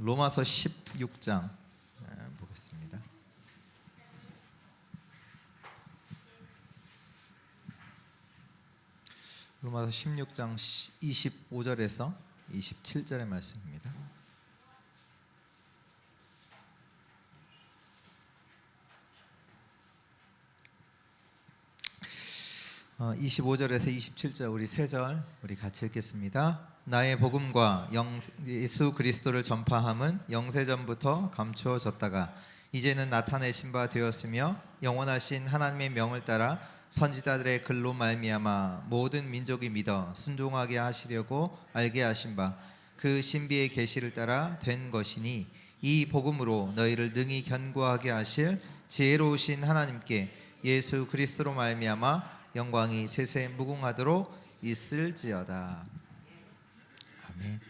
로마서 16장 보겠습니다. 로마서 16장 25절에서 27절의 말씀입니다. 25절에서 27절 우리 세 절 우리 같이 읽겠습니다. 나의 복음과 예수 그리스도를 전파함은 영세전부터 감추어졌다가 이제는 나타내신 바 되었으며 영원하신 하나님의 명을 따라 선지자들의 글로 말미암아 모든 민족이 믿어 순종하게 하시려고 알게 하신 바 그 신비의 계시를 따라 된 것이니 이 복음으로 너희를 능히 견고하게 하실 지혜로우신 하나님께 예수 그리스도로 말미암아 영광이 세세 무궁하도록 있을지어다. 아멘.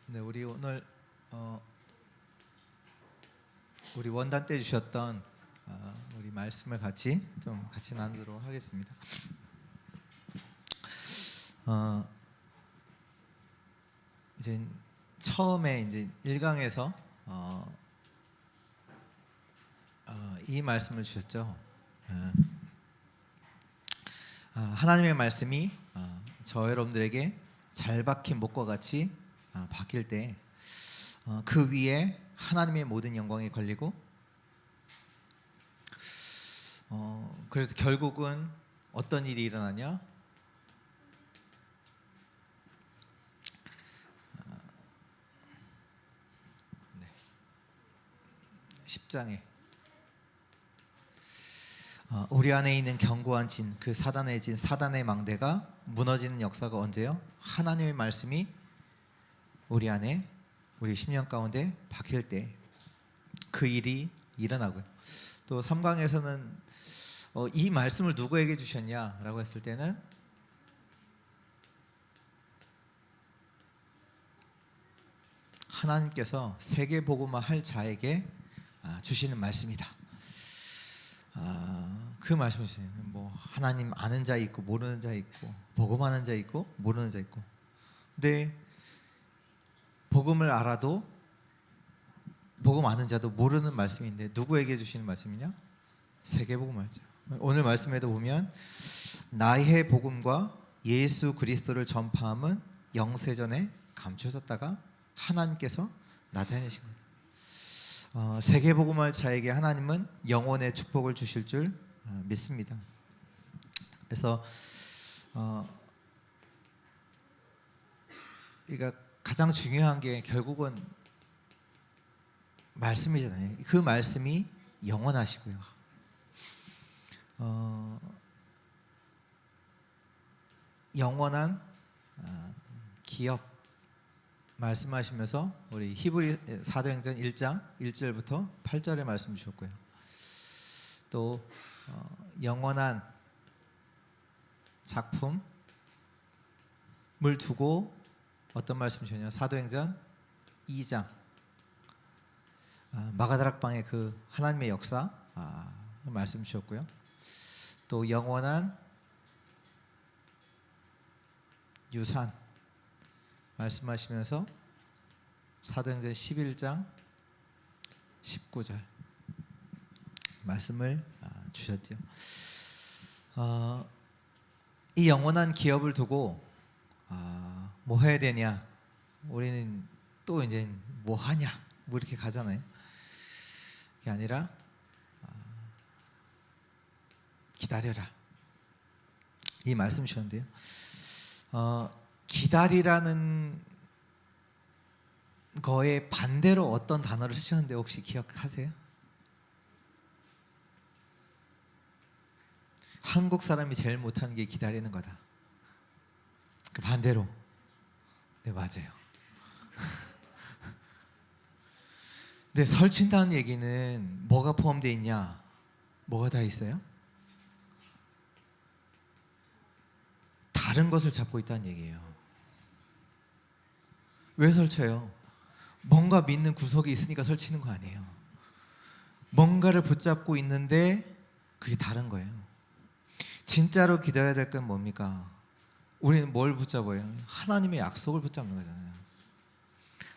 네, 우리 오늘 우리 원단 때 주셨던 우리 말씀을 같이 나누도록 하겠습니다. 이제 처음에 이제 1강에서 이 말씀을 주셨죠. 하나님의 말씀이 저 여러분들에게 잘 박힌 목과 같이 박힐 때 그 위에 하나님의 모든 영광이 걸리고 그래서 결국은 어떤 일이 일어나냐? 10장에 우리 안에 있는 견고한 진, 그 사단의 진, 사단의 망대가 무너지는 역사가 언제요? 하나님의 말씀이 우리 안에 우리 심령 가운데 박힐 때 그 일이 일어나고요. 또 3강에서는 이 말씀을 누구에게 주셨냐라고 했을 때는 하나님께서 세계복음화 할 자에게 주시는 말씀이다. 그 말씀을 주시는 뭐 하나님 아는 자 있고 모르는 자 있고 복음하는 자 있고 모르는 자 있고 근데 복음을 알아도 복음 아는 자도 모르는 말씀인데 누구에게 주시는 말씀이냐? 세계복음 알죠. 오늘 말씀에도 보면 나의 복음과 예수 그리스도를 전파함은 영세전에 감추어졌다가 하나님께서 나타내신 겁니다. 세계복음할 자에게 하나님은 영원의 축복을 주실 줄 믿습니다. 그래서 그러니까 가장 중요한 게 결국은 말씀이잖아요. 그 말씀이 영원하시고요. 영원한 기업 말씀하시면서 우리 히브리 사도행전 1장 1절부터 8절에 말씀 주셨고요. 또 영원한 작품을 두고 어떤 말씀 주셨냐? 사도행전 2장 마가다락방의 그 하나님의 역사 말씀 주셨고요. 또 영원한 유산 말씀하시면서 사도행전 11장 19절 말씀을 주셨죠. 이 영원한 기업을 두고 뭐 해야 되냐? 우리는 또 이제 뭐 하냐? 뭐 이렇게 가잖아요. 그게 아니라 기다려라. 이 말씀 주셨는데요. 기다리라는 거에 반대로 어떤 단어를 쓰셨는데 혹시 기억하세요? 한국 사람이 제일 못하는 게 기다리는 거다. 그 반대로. 네, 맞아요. 네, 설친다는 얘기는 뭐가 포함되어 있냐? 뭐가 다 있어요? 다른 것을 잡고 있다는 얘기예요. 왜 설쳐요? 뭔가 믿는 구석이 있으니까 설치는 거 아니에요. 뭔가를 붙잡고 있는데 그게 다른 거예요. 진짜로 기다려야 될 건 뭡니까? 우리는 뭘 붙잡아요? 하나님의 약속을 붙잡는 거잖아요.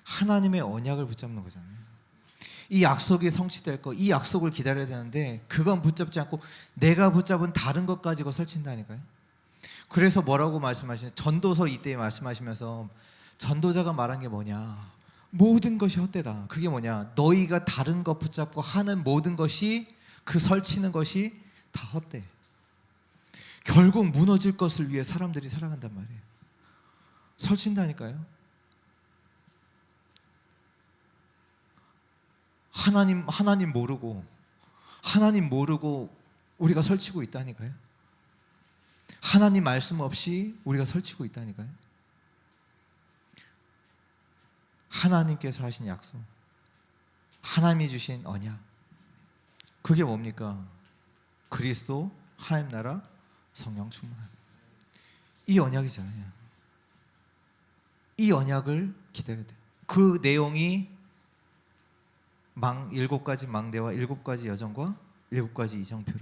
하나님의 언약을 붙잡는 거잖아요. 이 약속이 성취될 거, 이 약속을 기다려야 되는데 그건 붙잡지 않고 내가 붙잡은 다른 것 가지고 설친다니까요. 그래서 뭐라고 말씀하시냐? 전도서 이때 말씀하시면서 전도자가 말한 게 뭐냐? 모든 것이 헛되다. 그게 뭐냐? 너희가 다른 것 붙잡고 하는 모든 것이, 그 설치는 것이 다 헛돼. 결국 무너질 것을 위해 사람들이 살아간단 말이에요. 설친다니까요. 하나님 모르고 우리가 설치고 있다니까요. 하나님 말씀 없이 우리가 설치고 있다니까요. 하나님께서 하신 약속, 하나님이 주신 언약, 그게 뭡니까? 그리스도, 하나님 나라, 성령 충만. 이 언약이잖아요. 이 언약을 기다려야 돼요. 그 내용이 7가지 망대와 7가지 여정과 7가지 이정표로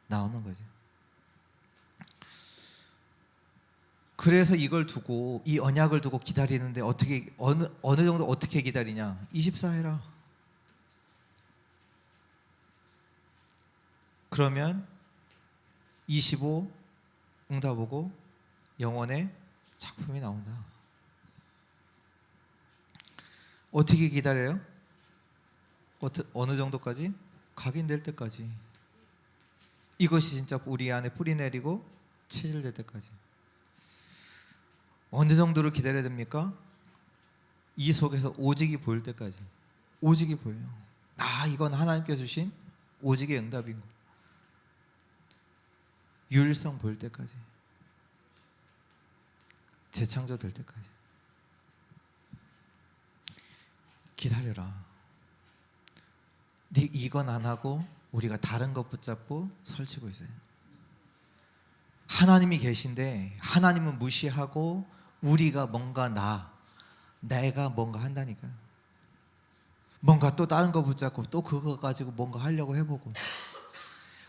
나오는 거죠. 그래서 이걸 두고, 이 언약을 두고 기다리는데 어떻게, 어느 정도 어떻게 기다리냐? 24 해라. 그러면 25 응답하고 영원의 작품이 나온다. 어떻게 기다려요? 어느 정도까지? 각인될 때까지. 이것이 진짜 우리 안에 뿌리 내리고 체질될 때까지. 어느 정도로 기다려야 됩니까? 이 속에서 오직이 보일 때까지. 오직이 보여요. 이건 하나님께서 주신 오직의 응답인 거. 유일성 보일 때까지. 재창조될 때까지. 기다려라. 이건 안 하고 우리가 다른 것 붙잡고 설치고 있어요. 하나님이 계신데 하나님은 무시하고 우리가 뭔가 내가 뭔가 한다니까요. 뭔가 또 다른 거 붙잡고 또 그거 가지고 뭔가 하려고 해보고.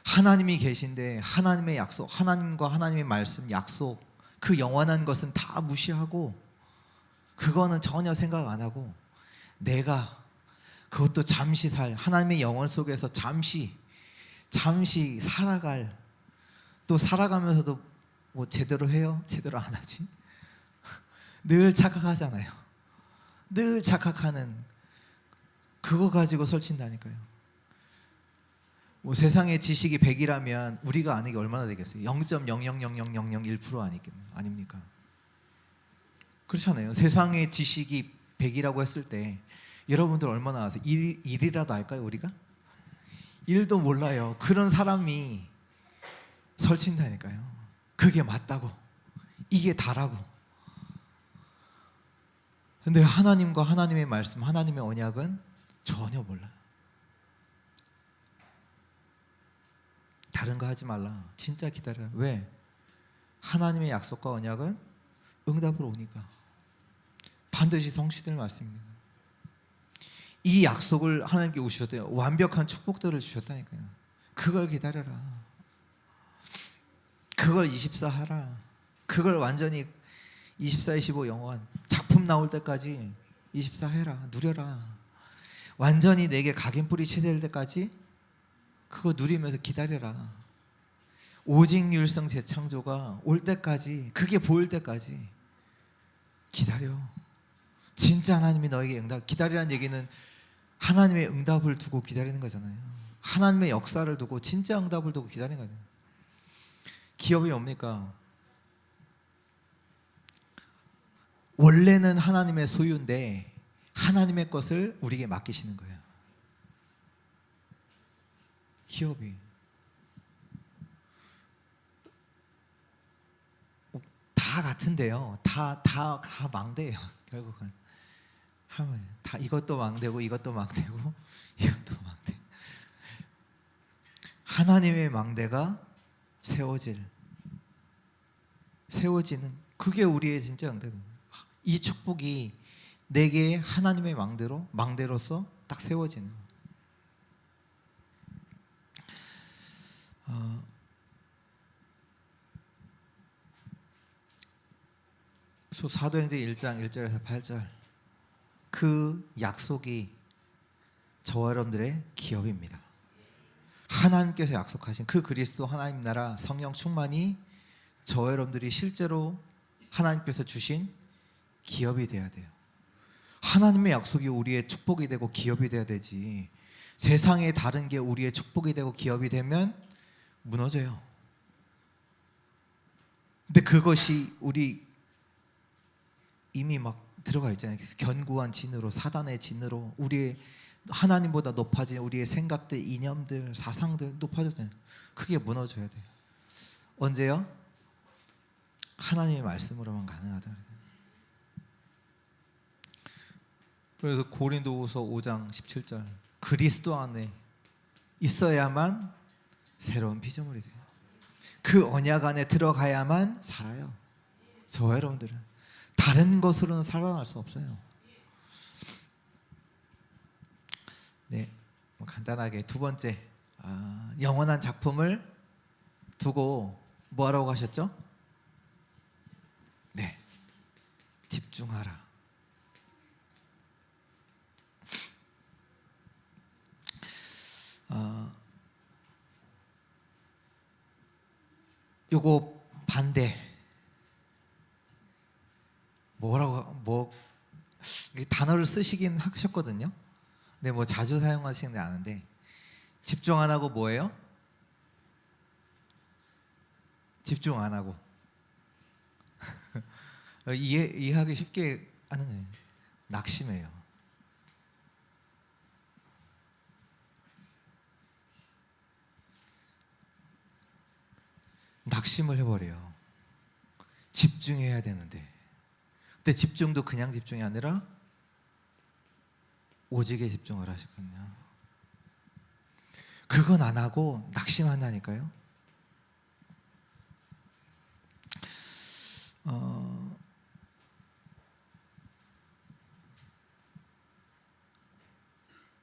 하나님이 계신데 하나님의 약속, 하나님과 하나님의 말씀, 약속, 그 영원한 것은 다 무시하고 그거는 전혀 생각 안 하고 내가 그것도 잠시 하나님의 영원 속에서 잠시 살아갈, 또 살아가면서도 뭐 제대로 해요? 제대로 안 하지? 늘 착각하잖아요. 늘 착각하는 그거 가지고 설친다니까요. 뭐 세상의 지식이 100이라면 우리가 아는 게 얼마나 되겠어요? 0.0000001% 아닙니까? 그렇잖아요. 세상의 지식이 100이라고 했을 때 여러분들 얼마나 아세요? 1이라도 알까요, 우리가? 1도 몰라요. 그런 사람이 설친다니까요. 그게 맞다고. 이게 다라고. 근데 하나님과 하나님의 말씀, 하나님의 언약은 전혀 몰라요. 다른 거 하지 말라. 진짜 기다려라. 왜? 하나님의 약속과 언약은 응답으로 오니까. 반드시 성취될 말씀입니다. 이 약속을 하나님께 주셨대요. 완벽한 축복들을 주셨다니까요. 그걸 기다려라. 그걸 24 하라. 그걸 완전히 24, 25 영원 작품 나올 때까지 24 해라. 누려라. 완전히 내게 각인뿌리 체될 때까지 그거 누리면서 기다려라. 오직 율성 재창조가 올 때까지, 그게 보일 때까지 기다려. 진짜 하나님이 너에게 응답. 기다리라는 얘기는 하나님의 응답을 두고 기다리는 거잖아요. 하나님의 역사를 두고, 진짜 응답을 두고 기다리는 거잖아요. 기업이 뭡니까? 원래는 하나님의 소유인데 하나님의 것을 우리에게 맡기시는 거예요. 기업이 다 같은데요. 다 망대예요. 결국은 하면 다 이것도 망대고 이것도 망대고 이것도 망대. 하나님의 망대가 세워지는 그게 우리의 진짜 응답입니다. 이 축복이 내게 하나님의 망대로서 딱 세워지는 거예요. 사도행전 1장 1절에서 8절, 그 약속이 저와 여러분들의 기업입니다. 하나님께서 약속하신 그 그리스도 하나님 나라 성령 충만이 저와 여러분들이 실제로 하나님께서 주신 기업이 돼야 돼요. 하나님의 약속이 우리의 축복이 되고 기업이 돼야 되지, 세상에 다른 게 우리의 축복이 되고 기업이 되면 무너져요. 근데 그것이 우리 이미 막 들어가 있잖아요. 견고한 진으로, 사단의 진으로 우리의 하나님보다 높아진 우리의 생각들, 이념들, 사상들 높아졌잖아요. 그게 무너져야 돼요. 언제요? 하나님의 말씀으로만 가능하다. 그래서 고린도후서 5장 17절, 그리스도 안에 있어야만 새로운 피조물이 돼요. 그 언약 안에 들어가야만 살아요. 저와 여러분들은 다른 것으로는 살아날 수 없어요. 네, 간단하게 두 번째, 영원한 작품을 두고 뭐하라고 하셨죠? 네, 집중하라. 요거 반대, 뭐 단어를 쓰시긴 하셨거든요. 근데 뭐 자주 사용하시는 게 아는데, 집중 안 하고 뭐예요? 집중 안 하고 이해하기 쉽게 하는 거예요. 낙심해요. 낙심을 해버려요. 집중해야 되는데. 근데 집중도 그냥 집중이 아니라 오직에 집중을 하셨거든요. 그건 안 하고 낙심한다니까요.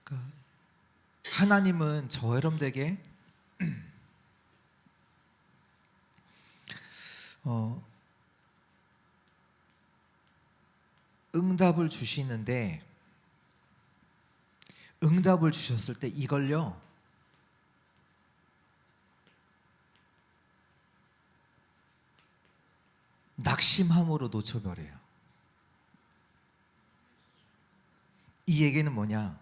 그러니까 하나님은 저 여러분들에게 응답을 주시는데, 응답을 주셨을 때 이걸요, 낙심함으로 놓쳐버려요. 이 얘기는 뭐냐?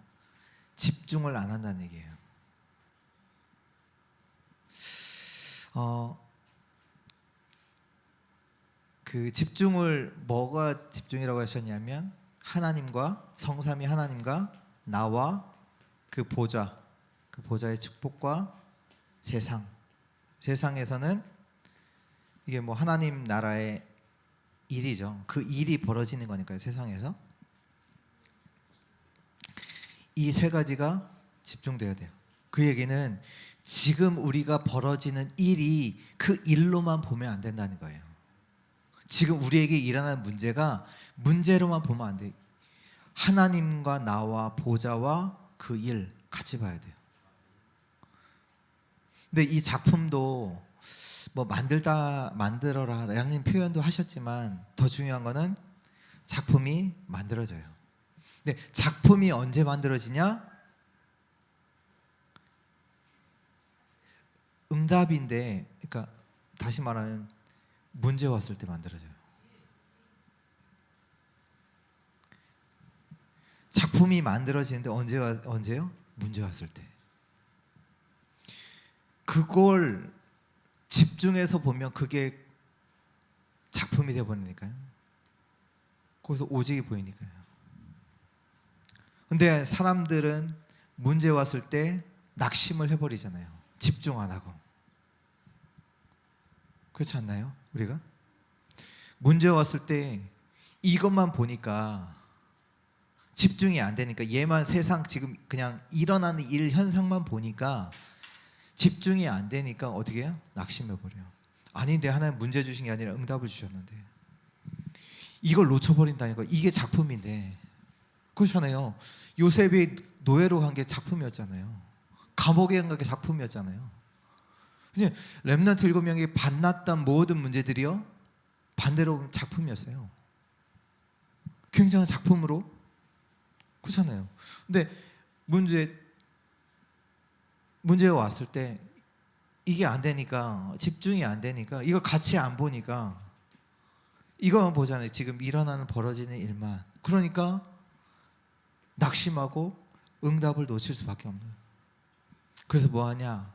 집중을 안 한다는 얘기예요. 그 집중을, 뭐가 집중이라고 하셨냐면, 하나님과, 성삼위 하나님과 나와 그 보좌의 축복과 세상에서는 이게 뭐 하나님 나라의 일이죠. 그 일이 벌어지는 거니까요, 세상에서. 이 세 가지가 집중돼야 돼요. 그 얘기는 지금 우리가 벌어지는 일이 그 일로만 보면 안 된다는 거예요. 지금 우리에게 일어나는 문제가 문제로만 보면 안 돼요. 하나님과 나와 보좌와 그 일 같이 봐야 돼요. 근데 이 작품도 뭐 만들어라 라는 표현도 하셨지만, 더 중요한 거는 작품이 만들어져요. 근데 작품이 언제 만들어지냐? 응답인데, 그러니까 다시 말하면 문제 왔을 때 만들어져요. 작품이 만들어지는데 언제요? 문제 왔을 때. 그걸 집중해서 보면 그게 작품이 되어버리니까요. 거기서 오직이 보이니까요. 근데 사람들은 문제 왔을 때 낙심을 해버리잖아요. 집중 안 하고. 그렇지 않나요? 우리가 문제 왔을 때 이것만 보니까 집중이 안 되니까, 얘만, 세상 지금 그냥 일어나는 일 현상만 보니까 집중이 안 되니까 어떻게 해요? 낙심해 버려요. 아닌데 하나님 문제 주신 게 아니라 응답을 주셨는데, 이걸 놓쳐버린다니까. 이게 작품인데 그렇잖아요. 요셉이 노예로 간 게 작품이었잖아요. 감옥에 간 게 작품이었잖아요. 근데 렘넌트 7명이 만났던 모든 문제들이요, 반대로 보면 작품이었어요. 굉장한 작품으로, 그렇잖아요. 근데 문제가 왔을 때 이게 안 되니까, 집중이 안 되니까, 이걸 같이 안 보니까, 이거만 보잖아요. 지금 일어나는 벌어지는 일만. 그러니까 낙심하고 응답을 놓칠 수밖에 없는. 그래서 뭐 하냐?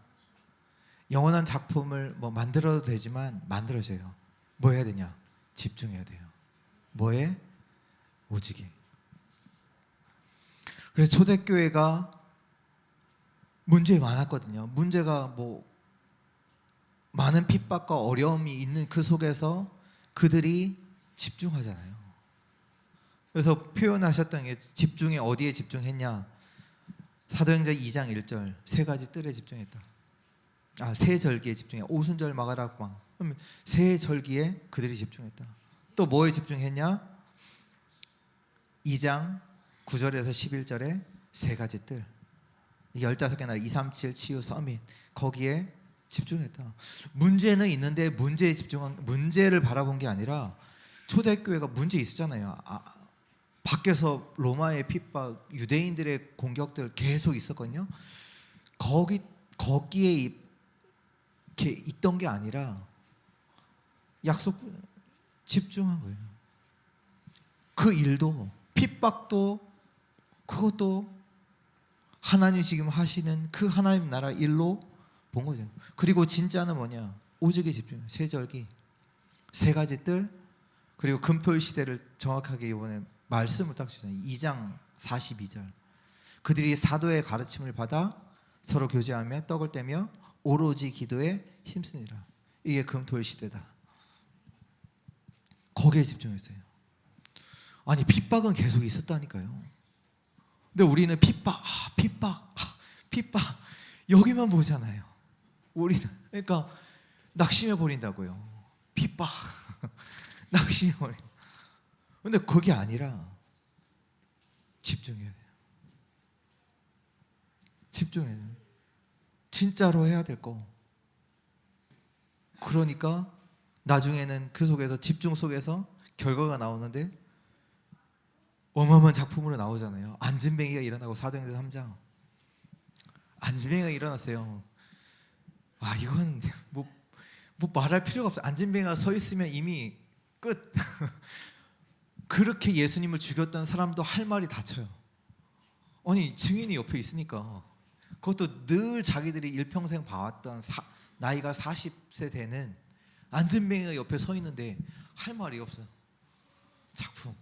영원한 작품을 뭐 만들어도 되지만 만들어져요. 뭐 해야 되냐? 집중해야 돼요. 뭐에? 오직에. 그래서 초대교회가 문제 많았거든요. 문제가 뭐 많은 핍박과 어려움이 있는 그 속에서 그들이 집중하잖아요. 그래서 표현하셨던 게, 집중에 어디에 집중했냐? 사도행전 2장 1절, 세 가지 뜰에 집중했다. 세 절기에 집중해. 오순절 마가다락방. 세 절기에 그들이 집중했다. 또 뭐에 집중했냐? 2장 9절에서 11절에 세 가지 뜰. 15개 나라 237 치유 서밋, 거기에 집중했다. 문제는 있는데 문제에 집중한, 문제를 바라본 게 아니라, 초대교회가 문제 있었잖아요. 밖에서 로마의 핍박, 유대인들의 공격들 계속 있었거든요. 거기에 이렇게 있던 게 아니라 집중한 거예요. 그 일도, 핍박도, 그것도 하나님 지금 하시는 그 하나님 나라 일로 본 거죠. 그리고 진짜는 뭐냐? 오직에 집중. 세 절기, 세 가지 뜰, 그리고 금토일 시대를 정확하게 이번에 말씀을 딱 주잖아요. 2장 42절. 그들이 사도의 가르침을 받아 서로 교제하며 떡을 떼며 오로지 기도에 힘쓰니라. 이게 금토일 시대다. 거기에 집중했어요. 아니, 핍박은 계속 있었다니까요. 근데 우리는 핍박 여기만 보잖아요. 우리는 그러니까 낙심해 버린다고요. 핍박 낙심해 버린다. 근데 그게 아니라 집중해야 돼요. 집중해야 돼요. 진짜로 해야 될 거. 그러니까 나중에는 그 속에서, 집중 속에서 결과가 나오는데 어마어마한 작품으로 나오잖아요. 안진뱅이가 일어나고, 사도행전 3장 안진뱅이가 일어났어요. 이건 뭐 말할 필요가 없어요. 안진뱅이가 서 있으면 이미 끝. 그렇게 예수님을 죽였던 사람도 할 말이 닥쳐요. 아니, 증인이 옆에 있으니까. 그것도 늘 자기들이 일평생 봐왔던 나이가 40세 되는 안진뱅이가 옆에 서 있는데 할 말이 없어요. 작품.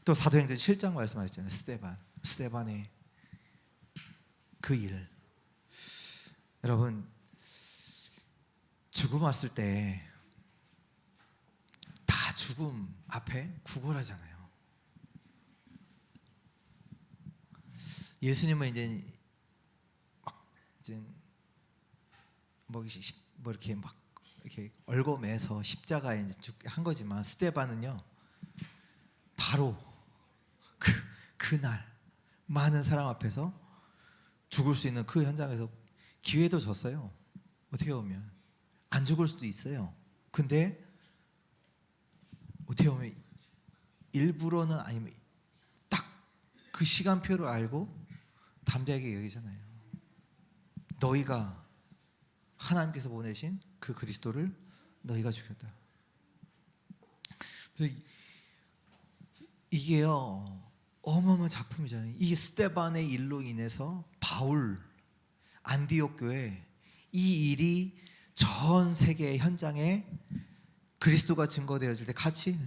또 사도행전 7장 말씀하셨잖아요. 스데반의 그 일. 여러분, 죽음 왔을 때 다 죽음 앞에 구걸하잖아요. 예수님은 이제 이렇게 이렇게 얽어매서 십자가에 이제 죽게 한 거지만, 스데반은요, 바로 그날 많은 사람 앞에서 죽을 수 있는 그 현장에서 기회도 줬어요. 어떻게 보면 안 죽을 수도 있어요. 근데 어떻게 보면 일부러는, 아니면 딱 그 시간표를 알고 담대하게 여기잖아요. 너희가, 하나님께서 보내신 그 그리스도를 너희가 죽였다. 그래서 이게요, 어마어마한 작품이잖아요. 이 스데반의 일로 인해서 바울, 안디옥 교회, 이 일이 전 세계 현장에 그리스도가 증거되어질 때 같이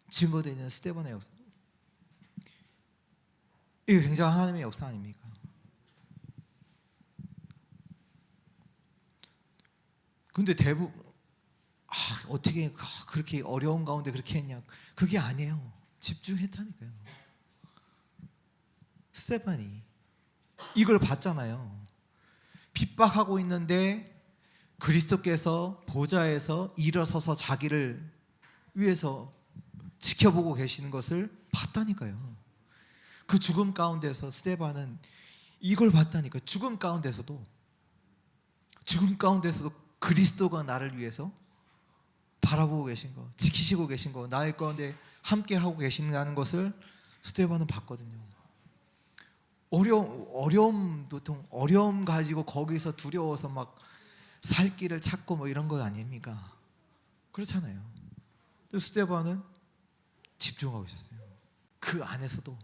증거되는 스데반의 역사. 이게 굉장히 하나님의 역사 아닙니까? 근데 대부분 어떻게 그렇게 어려운 가운데 그렇게 했냐? 그게 아니에요. 집중했다니까요. 스데반이 이걸 봤잖아요. 핍박하고 있는데 그리스도께서 보좌에서 일어서서 자기를 위해서 지켜보고 계시는 것을 봤다니까요. 그 죽음 가운데서 스데반은 이걸 봤다니까. 죽음 가운데서도 그리스도가 나를 위해서 바라보고 계신 거, 지키시고 계신 거, 나의 가운데 함께 하고 계신다는 것을 스데반은 봤거든요. 어려움 가지고 거기서 두려워서 막 살 길을 찾고 뭐 이런 거 아닙니까? 그렇잖아요. 스데반은 집중하고 있었어요. 그 안에서도.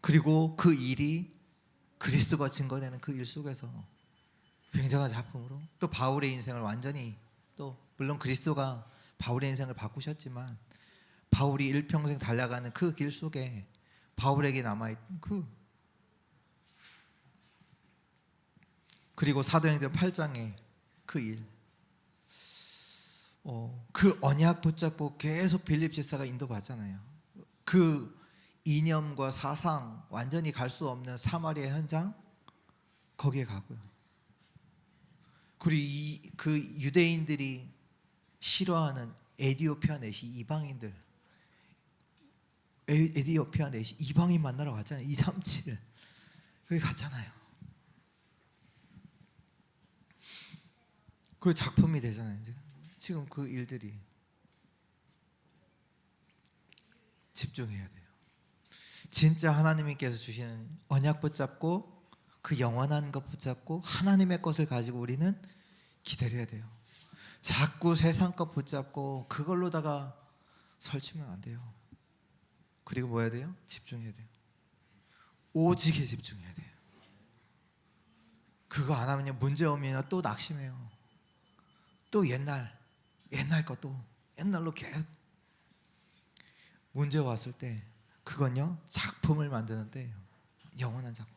그리고 그 일이 그리스도가 증거되는 그 일 속에서 굉장한 작품으로 또 바울의 인생을 완전히, 또 물론 그리스도가 바울의 인생을 바꾸셨지만 바울이 일평생 달려가는 그 길 속에 바울에게 남아있던 그리고 사도행전 8장의 그 일, 그 언약 붙잡고 계속 빌립 집사가 인도받잖아요. 그 이념과 사상 완전히 갈 수 없는 사마리아 현장, 거기에 가고요. 그리고 그 유대인들이 싫어하는 에디오피아 내시 이방인들, 에디오피아 내시 이방인 만나러 갔잖아요. 237 거기 갔잖아요. 그 작품이 되잖아요. 지금 그 일들이. 집중해야 돼요. 진짜 하나님께서 주시는 언약 붙잡고 그 영원한 것 붙잡고 하나님의 것을 가지고 우리는 기다려야 돼요. 자꾸 세상 것 붙잡고 그걸로다가 설치면 안 돼요. 그리고 뭐 해야 돼요? 집중해야 돼요. 오직에 집중해야 돼요. 그거 안 하면요, 문제 오면 또 낙심해요. 또 옛날 것도 옛날로 계속 문제 왔을 때 그건요, 작품을 만드는데 영원한 작품,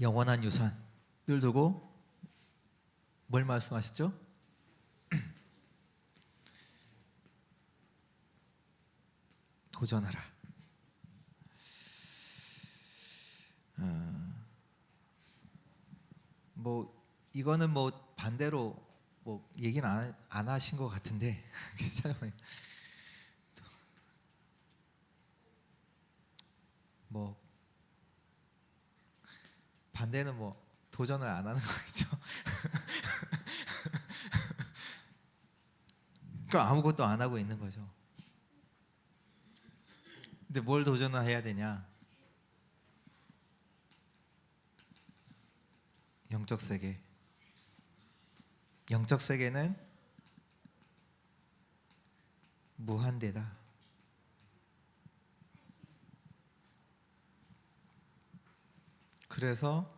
영원한 유산을 두고 뭘 말씀하셨죠? 도전하라. 뭐 이거는 뭐 반대로 뭐 얘기는 안 하신 것 같은데 뭐 반대는 뭐 도전을 안 하는 거겠죠. 그러니까 아무것도 안 하고 있는 거죠. 근데 뭘 도전을 해야 되냐? 영적 세계. 영적 세계는 무한대다. 그래서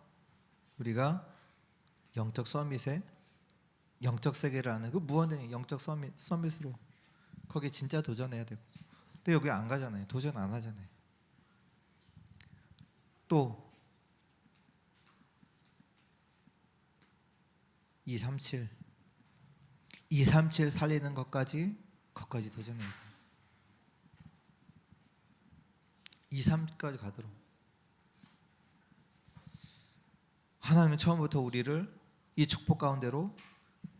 우리가 영적 서밋에 영적 세계라는 그 무한된 영적 서밋으로 거기에 진짜 도전해야 되고, 근데 여기 안 가잖아요. 도전 안 하잖아요. 또 237 살리는 것까지 도전해야 돼요. 2,3까지 가도록 하나님은 처음부터 우리를 이 축복 가운데로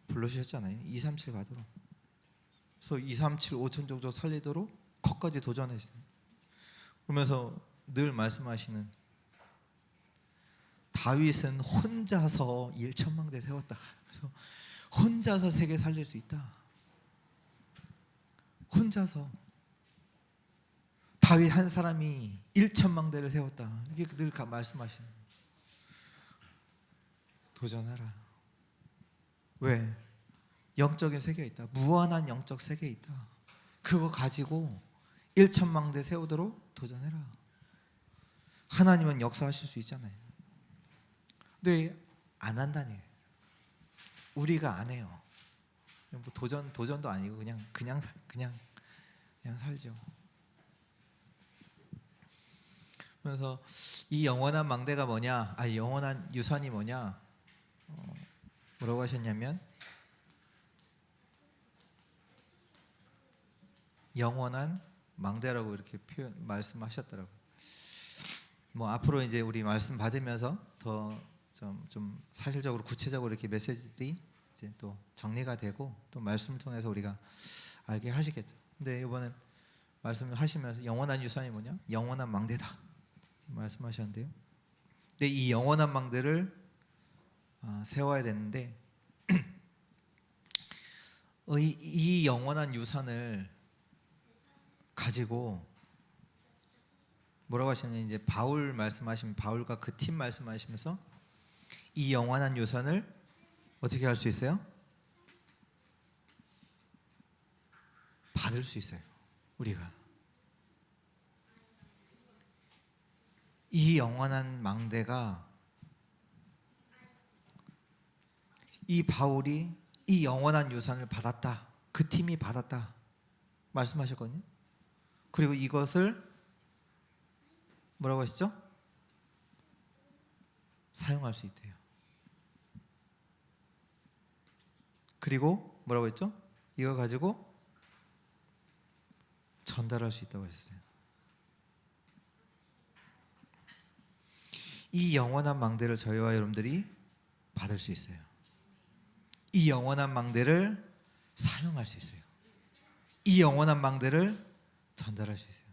불러주셨잖아요. 237 가도록. 그래서 237 5천 정도 살리도록 거기까지 도전했어요. 그러면서 늘 말씀하시는, 다윗은 혼자서 1천망대 세웠다. 그래서 혼자서 세계 살릴 수 있다. 혼자서 다윗 한 사람이 1천망대를 세웠다. 이게 늘 말씀하시는. 도전하라. 왜? 영적인 세계에 있다. 무한한 영적 세계에 있다. 그거 가지고 1천망대 세우도록 도전해라. 하나님은 역사하실 수 있잖아요. 근데 안 한다니. 우리가 안 해요. 뭐 도전도 아니고 그냥 살죠. 그래서 이 영원한 망대가 뭐냐? 영원한 유산이 뭐냐? 뭐라고 하셨냐면 영원한 망대라고 이렇게 말씀하셨더라고요. 뭐 앞으로 이제 우리 말씀 받으면서 더 좀 사실적으로 구체적으로 이렇게 메시지들이 이제 또 정리가 되고 또 말씀을 통해서 우리가 알게 하시겠죠. 근데 이번엔 말씀을 하시면서 영원한 유산이 뭐냐? 영원한 망대다 말씀하셨는데요. 근데 이 영원한 망대를 세워야 되는데 이 영원한 유산을 가지고 뭐라고 하시냐면 이제 바울 말씀하시면 바울과 그 팀 말씀하시면서 이 영원한 유산을 어떻게 할 수 있어요? 받을 수 있어요. 우리가 이 영원한 망대가 이 바울이 이 영원한 유산을 받았다. 그 팀이 받았다. 말씀하셨거든요. 그리고 이것을 뭐라고 하시죠? 사용할 수 있대요. 그리고 뭐라고 했죠? 이거 가지고 전달할 수 있다고 하셨어요. 이 영원한 망대를 저희와 여러분들이 받을 수 있어요. 이 영원한 망대를 사용할 수 있어요. 이 영원한 망대를 전달할 수 있어요.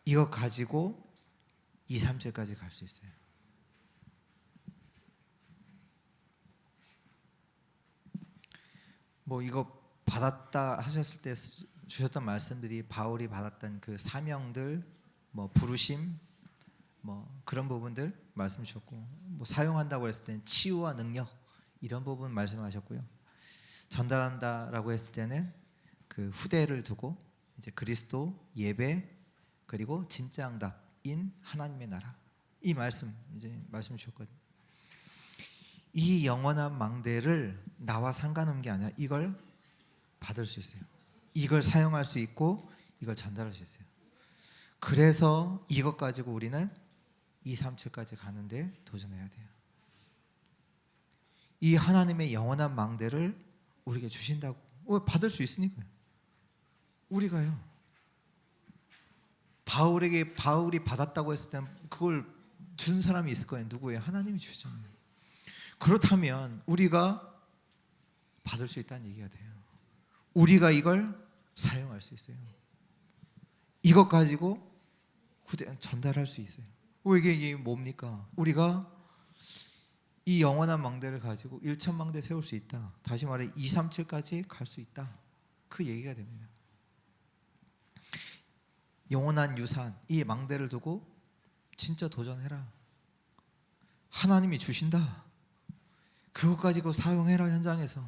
이거 가지고 2, 3절까지 갈 수 있어요. 뭐 이거 받았다 하셨을 때 주셨던 말씀들이 바울이 받았던 그 사명들, 뭐 부르심, 뭐 그런 부분들 말씀 주셨고, 뭐 사용한다고 했을 때는 치유와 능력 이런 부분 말씀하셨고요. 전달한다라고 했을 때는 그 후대를 두고 이제 그리스도, 예배, 그리고 진짜 응답인 하나님의 나라, 이 말씀 이제 말씀 주셨거든요. 이 영원한 망대를 나와 상관없는 게 아니라 이걸 받을 수 있어요. 이걸 사용할 수 있고 이걸 전달할 수 있어요. 그래서 이것 가지고 우리는 2, 3층까지 가는데 도전해야 돼요. 이 하나님의 영원한 망대를 우리에게 주신다고 받을 수 있으니까요. 우리가요. 바울이 받았다고 했을 때 그걸 준 사람이 있을 거예요. 누구예요? 하나님이 주잖아요. 그렇다면 우리가 받을 수 있다는 얘기가 돼요. 우리가 이걸 사용할 수 있어요. 이것 가지고 전달할 수 있어요. 이게 뭡니까? 우리가 이 영원한 망대를 가지고 1,000망대 세울 수 있다. 다시 말해 2, 3, 7까지 갈 수 있다. 그 얘기가 됩니다. 영원한 유산, 이 망대를 두고 진짜 도전해라. 하나님이 주신다. 그것 가지고 사용해라. 현장에서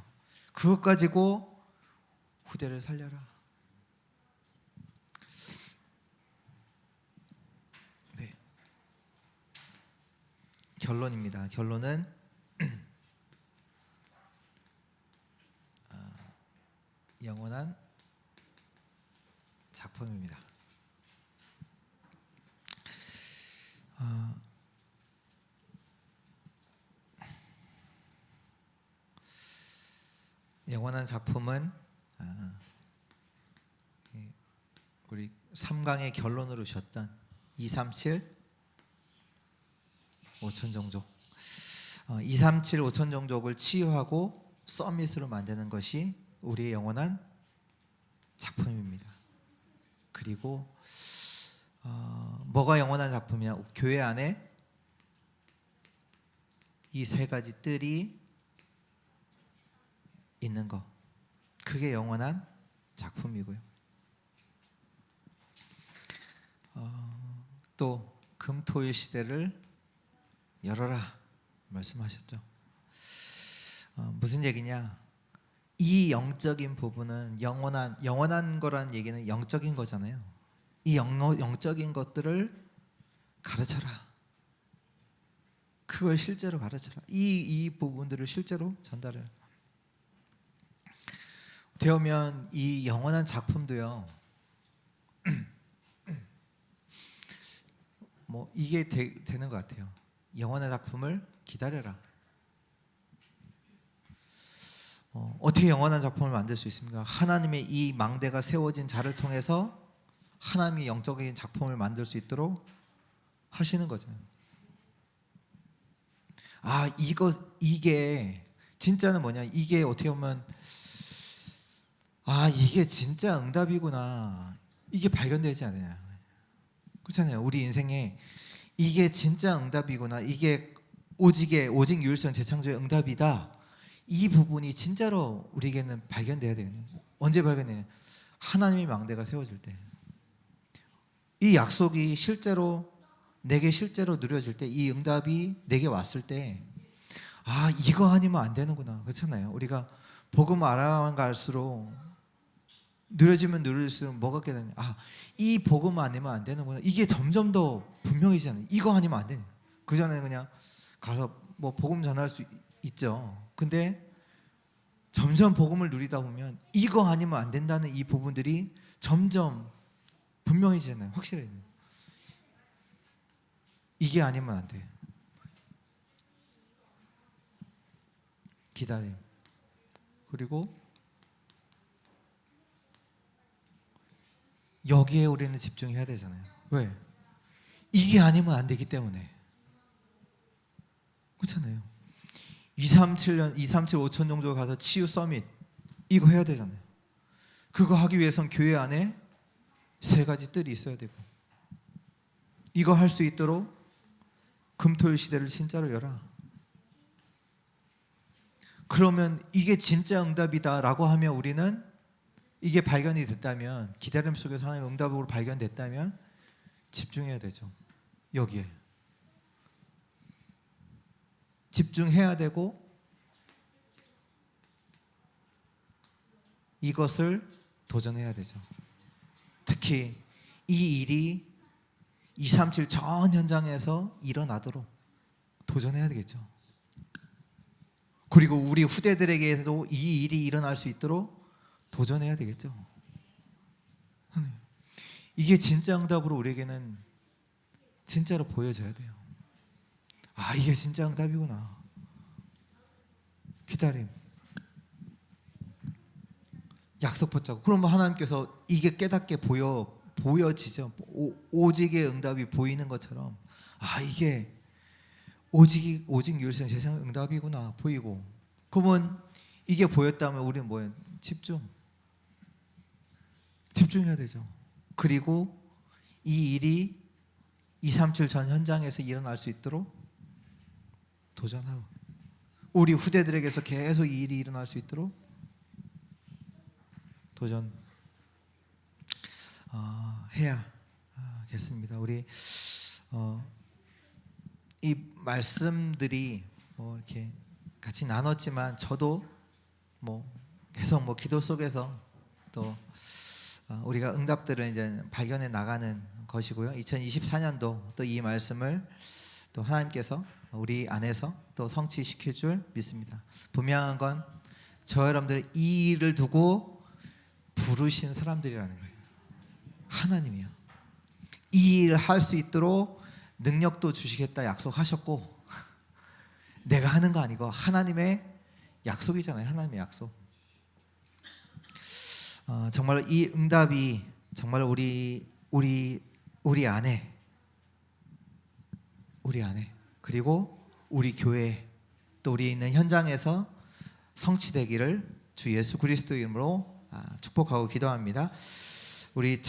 그것 가지고 후대를 살려라. 네. 결론입니다. 결론은 영원한 작품입니다. 영원한 작품은 우리 3강의 결론으로 주셨던 2, 3, 7, 5천 종족 2, 3, 7, 5천 종족을 치유하고 서밋으로 만드는 것이 우리의 영원한 작품입니다. 그리고 뭐가 영원한 작품이냐? 교회 안에 이 세 가지 뜰이 있는 것, 그게 영원한 작품이고요. 또 금토일 시대를 열어라 말씀하셨죠. 무슨 얘기냐? 이 영적인 부분은 영원한 거라는 얘기는 영적인 거잖아요. 이 영적인 것들을 가르쳐라. 그걸 실제로 가르쳐라. 이 부분들을 실제로 전달을 되면 이 영원한 작품도요. 뭐 이게 되는 것 같아요. 영원한 작품을 기다려라. 어떻게 영원한 작품을 만들 수 있습니까? 하나님의 이 망대가 세워진 자를 통해서 하나님이 영적인 작품을 만들 수 있도록 하시는 거죠. 이게 진짜는 뭐냐? 이게 어떻게 보면 이게 진짜 응답이구나. 이게 발견되지 않느냐? 그렇잖아요. 우리 인생에 이게 진짜 응답이구나. 이게 오직 유일성 재창조의 응답이다. 이 부분이 진짜로 우리에게는 발견돼야 되거든요. 언제 발견되냐? 하나님의 망대가 세워질 때. 이 약속이 내게 실제로 누려질 때, 이 응답이 내게 왔을 때, 이거 아니면 안 되는구나. 그렇잖아요. 우리가 복음을 알아갈수록 누려지면 누릴수록 뭐가 깨닫냐? 이 복음 아니면 안 되는구나. 이게 점점 더 분명해지잖아요. 이거 아니면 안 되는. 그 전에는 그냥 가서 뭐 복음 전할 수 있죠. 근데 점점 복음을 누리다 보면 이거 아니면 안 된다는 이 부분들이 점점 분명해지잖아요. 확실해요. 이게 아니면 안 돼. 기다림. 그리고 여기에 우리는 집중해야 되잖아요. 왜? 이게 아니면 안 되기 때문에. 그렇잖아요. 237 5천 정도 가서 치유 서밋 이거 해야 되잖아요. 그거 하기 위해선 교회 안에 3가지 뜰이 있어야 되고, 이거 할 수 있도록 금토일 시대를 진짜로 열어. 그러면 이게 진짜 응답이다 라고 하면, 우리는 이게 발견이 됐다면, 기다림 속에서 하나님의 응답으로 발견됐다면 집중해야 되죠. 여기에 집중해야 되고, 이것을 도전해야 되죠. 특히 이 일이 237 전 현장에서 일어나도록 도전해야 되겠죠. 그리고 우리 후대들에게도 이 일이 일어날 수 있도록 도전해야 되겠죠. 이게 진짜 응답으로 우리에게는 진짜로 보여져야 돼요. 이게 진짜 응답이구나. 기다림. 약속 붙잡고. 그러면 하나님께서 이게 깨닫게 보여지죠. 오직의 응답이 보이는 것처럼, 이게 오직 유일성 세상 응답이구나 보이고. 그러면 이게 보였다면 우리는 뭐예요? 집중해야 되죠. 그리고 이 일이 237 전 현장에서 일어날 수 있도록 도전하고, 우리 후대들에게서 계속 이 일이 일어날 수 있도록 해야겠습니다. 우리 이 말씀들이 이렇게 같이 나눴지만, 저도 계속 기도 속에서 또 우리가 응답들을 이제 발견해 나가는 것이고요. 2024년도 또 이 말씀을 또 하나님께서 우리 안에서 또 성취시켜 줄 믿습니다. 분명한 건 저 여러분들의 이 일을 두고 부르신 사람들이라는 거예요. 하나님이요. 이 일을 할 수 있도록 능력도 주시겠다 약속하셨고, 내가 하는 거 아니고 하나님의 약속이잖아요. 하나님의 약속. 정말로 이 응답이 정말 우리 안에 그리고 우리 교회, 또 우리 있는 현장에서 성취되기를 주 예수 그리스도 이름으로 축복하고 기도합니다. 우리